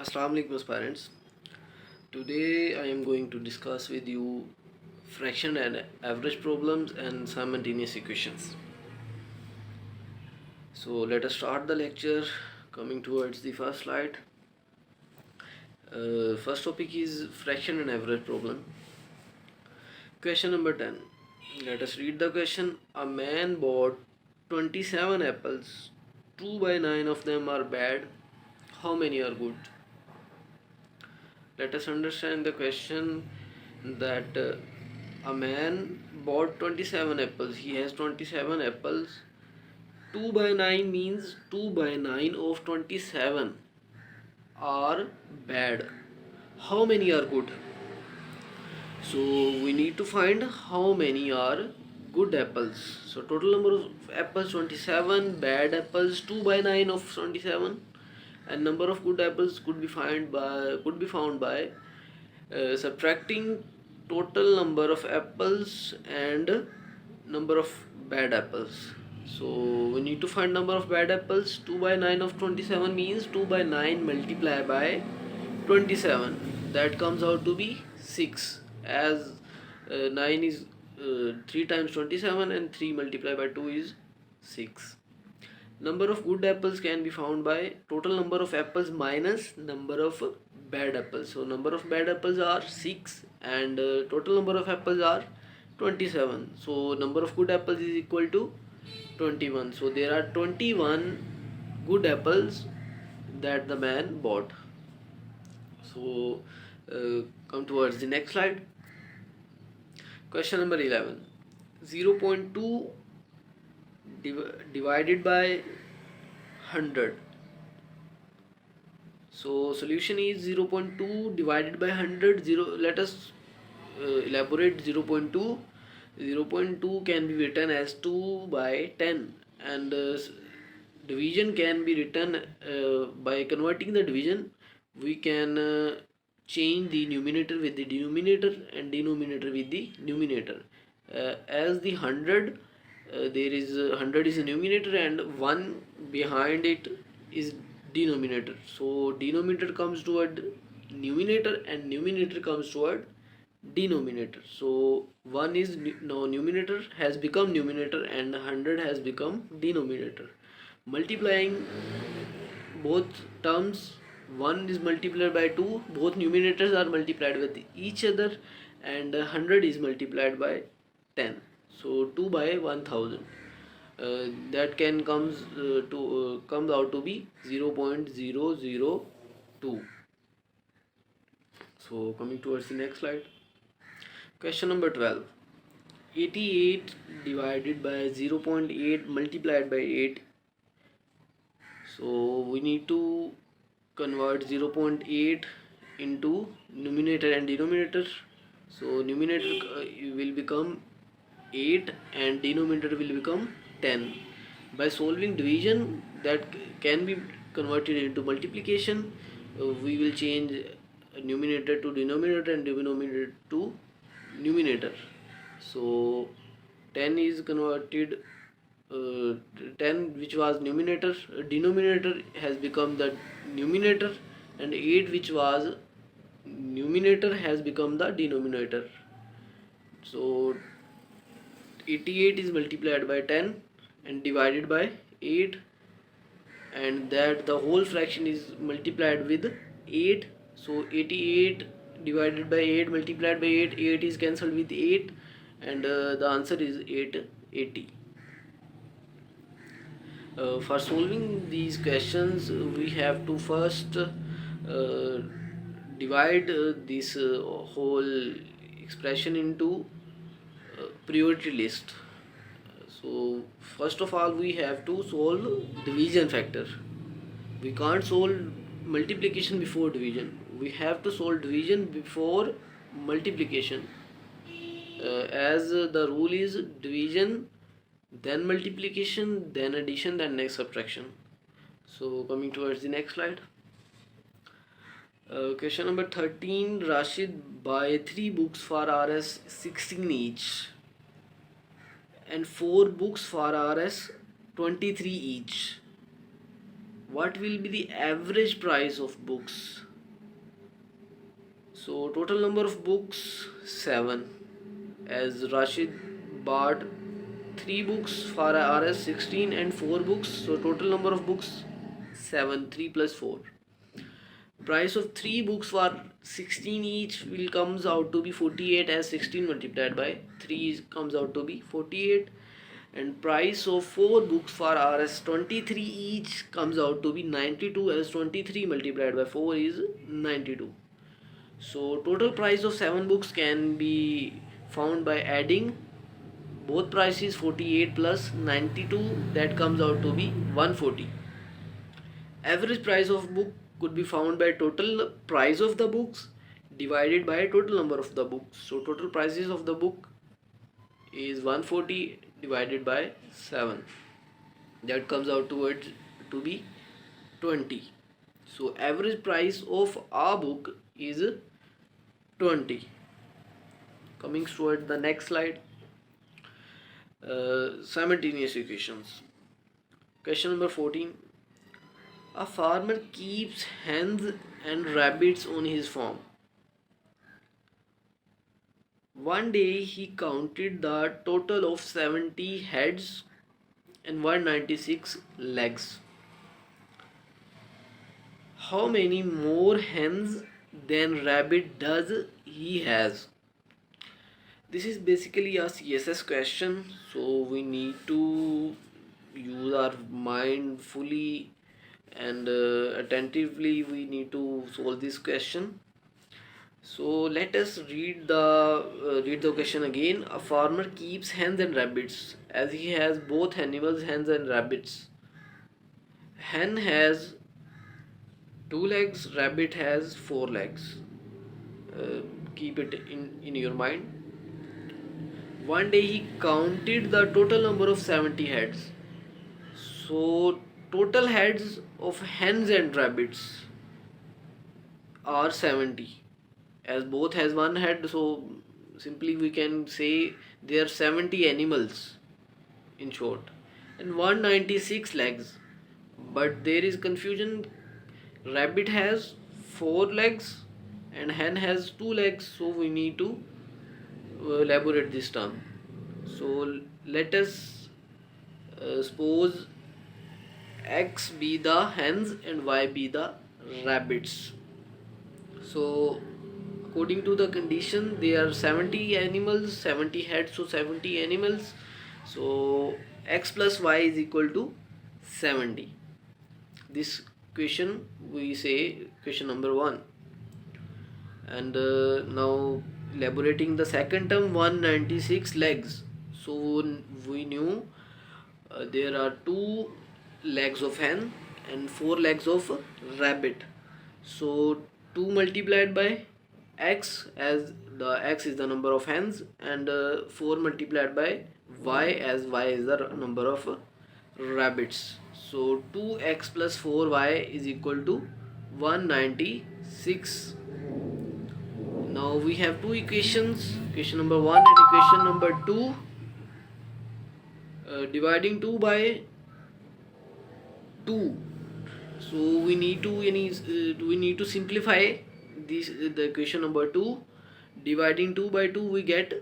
Assalamu alaikum parents. Today I am going to discuss with you fraction and average problems and simultaneous equations. So let us start the lecture. Coming towards the first slide. First topic is fraction and average problem. Question number 10. Let us read the question. A man bought 27 apples. 2 by 9 of them are bad. How many are good? Let us understand the question that a man bought 27 apples. He has 27 apples. 2 by 9 means 2 by 9 of 27 are bad. How many are good? So we need to find how many are good apples. So total number of apples 27, bad apples 2 by 9 of 27, and number of good apples could be found by subtracting total number of apples and number of bad apples. So we need to find number of bad apples. 2 by 9 of 27 means 2 by 9 multiplied by 27. That comes out to be 6, as 9 is 3 times 27 and 3 multiplied by 2 is 6. Number of good apples can be found by total number of apples minus number of bad apples. So number of bad apples are 6 and total number of apples are 27. So number of good apples is equal to 21. So there are 21 good apples that the man bought. So come towards the next slide. Question number 11. 0.2 divided by 100. So solution is 0.2 divided by 100. Let us elaborate 0.2. 0.2 can be written as 2 by 10, and division can be written by converting the division. We can change the numerator with the denominator and denominator with the numerator. As the 100, there is 100 is a numerator and 1 behind it is denominator. So denominator comes toward numerator and numerator comes toward denominator. So 1 is now numerator has become numerator and 100 has become denominator. Multiplying both terms, 1 is multiplied by 2, both numerators are multiplied with each other, and 100 is multiplied by 10. So 2 by 1000. That can comes out to be 0.002. So coming towards the next slide. Question number 12. 88 divided by 0.8 multiplied by 8. So we need to convert 0.8 into numerator and denominator. So numerator will become 8 and denominator will become 10. By solving division, that can be converted into multiplication. We will change numerator to denominator and denominator to numerator. So 10 is converted, 10 which was numerator, denominator has become the numerator, and 8 which was numerator has become the denominator. So 88 is multiplied by 10 and divided by 8, and that the whole fraction is multiplied with 8. So 88 divided by 8 multiplied by 8, 8 is cancelled with 8, and the answer is 880. For solving these questions, we have to first divide this whole expression into priority list. So first of all, we have to solve division factor. We can't solve multiplication before division. We have to solve division before multiplication, as the rule is division, then multiplication, then addition, then next subtraction. So coming towards the next slide. Question number 13. Rashid buy 3 books for Rs 16 each and 4 books for Rs 23 each. What will be the average price of books So total number of books 7, as Rashid bought 3 books for Rs 16 and 4 books. So total number of books 7, 3 plus 4. Price of 3 books for 16 each will comes out to be 48, as 16 multiplied by 3 comes out to be 48, and price of 4 books for Rs 23 each comes out to be 92, as 23 multiplied by 4 is 92. So total price of 7 books can be found by adding both prices 48 plus 92, that comes out to be 140. Average price of book could be found by total price of the books divided by total number of the books. So total prices of the book is 140 divided by 7, that comes out to be 20. So average price of a book is 20. Coming toward the next slide, simultaneous equations. Question number 14. A farmer keeps hens and rabbits on his farm. One day he counted the total of 70 heads and 196 legs. How many more hens than rabbit does he has? This is basically a CSS question, so we need to use our mind fully and attentively. We need to solve this question. So let us read the question again. A farmer keeps hens and rabbits, as he has both animals, hens and rabbits. Hen has 2 legs, rabbit has 4 legs. Keep it in your mind. One day he counted the total number of 70 heads. So total heads of hens and rabbits are 70, as both has one head, so simply we can say there are 70 animals in short, and 196 legs. But there is confusion. Rabbit has 4 legs and hen has 2 legs, so we need to elaborate this term. So let us suppose X be the hens and Y be the rabbits. So according to the condition, there are 70 animals, 70 heads, so 70 animals. So X plus Y is equal to 70. This question we say question number 1. And now elaborating the second term, 196 legs. So we knew there are 2 legs of hen and 4 legs of rabbit. So 2 multiplied by x, as the x is the number of hens, and 4 multiplied by y, as y is the number of rabbits. So 2x plus 4y is equal to 196. Now we have 2 equations, equation number 1 and equation number 2. Dividing 2 by 2, so we need to simplify this, the equation number 2. Dividing 2 by 2, we get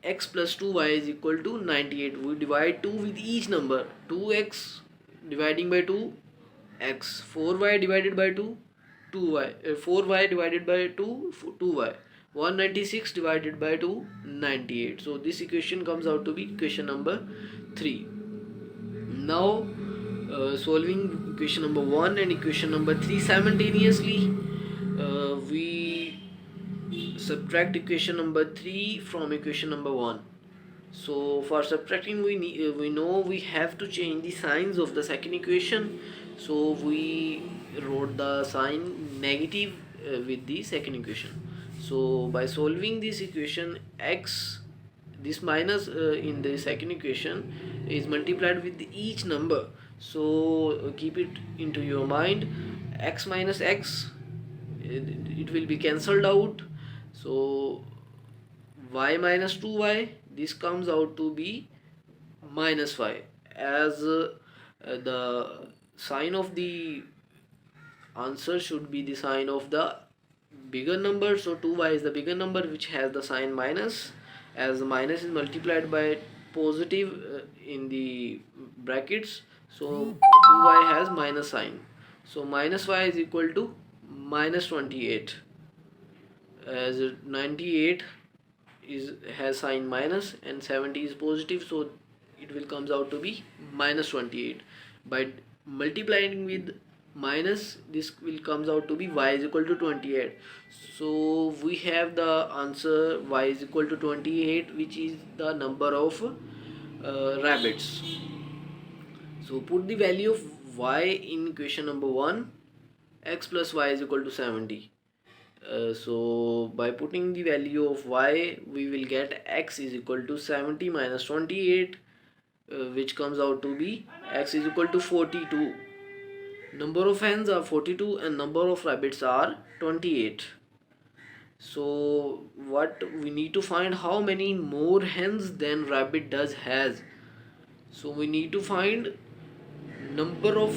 x plus 2y is equal to 98. We divide 2 with each number. 2x dividing by 2 x, 4y divided by 2 2y, 4y divided by 2 2y, 196 divided by 2 98. So this equation comes out to be equation number 3. Now solving equation number 1 and equation number 3 simultaneously, we subtract equation number 3 from equation number 1. So for subtracting, we know we have to change the signs of the second equation, so we wrote the sign negative with the second equation. So by solving this equation, x, this minus in the second equation is multiplied with each number. So keep it into your mind. X minus x, it will be cancelled out. So y minus 2y, this comes out to be minus 5, as the sign of the answer should be the sign of the bigger number, so 2y is the bigger number which has the sign minus, as the minus is multiplied by positive in the brackets, so 2y has minus sign, so minus y is equal to minus 28, as 98 is has sign minus and 70 is positive, so it will comes out to be minus 28. By multiplying with minus, this will comes out to be y is equal to 28, so we have the answer y is equal to 28, which is the number of rabbits. So put the value of y in equation number 1, x plus y is equal to 70. So by putting the value of y, we will get x is equal to 70 minus 28, which comes out to be x is equal to 42. Number of hens are 42 and number of rabbits are 28. So what we need to find, how many more hens than rabbit does has. So we need to find number of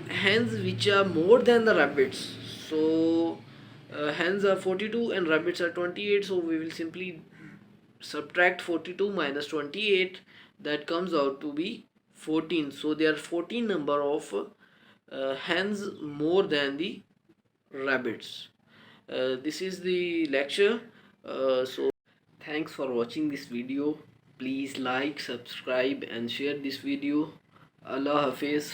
hens which are more than the rabbits. So hens are 42 and rabbits are 28, so we will simply subtract 42 minus 28, that comes out to be 14. So there are 14 number of hens more than the rabbits. This is the lecture. So thanks for watching this video. Please like, subscribe and share this video. Allah Hafiz.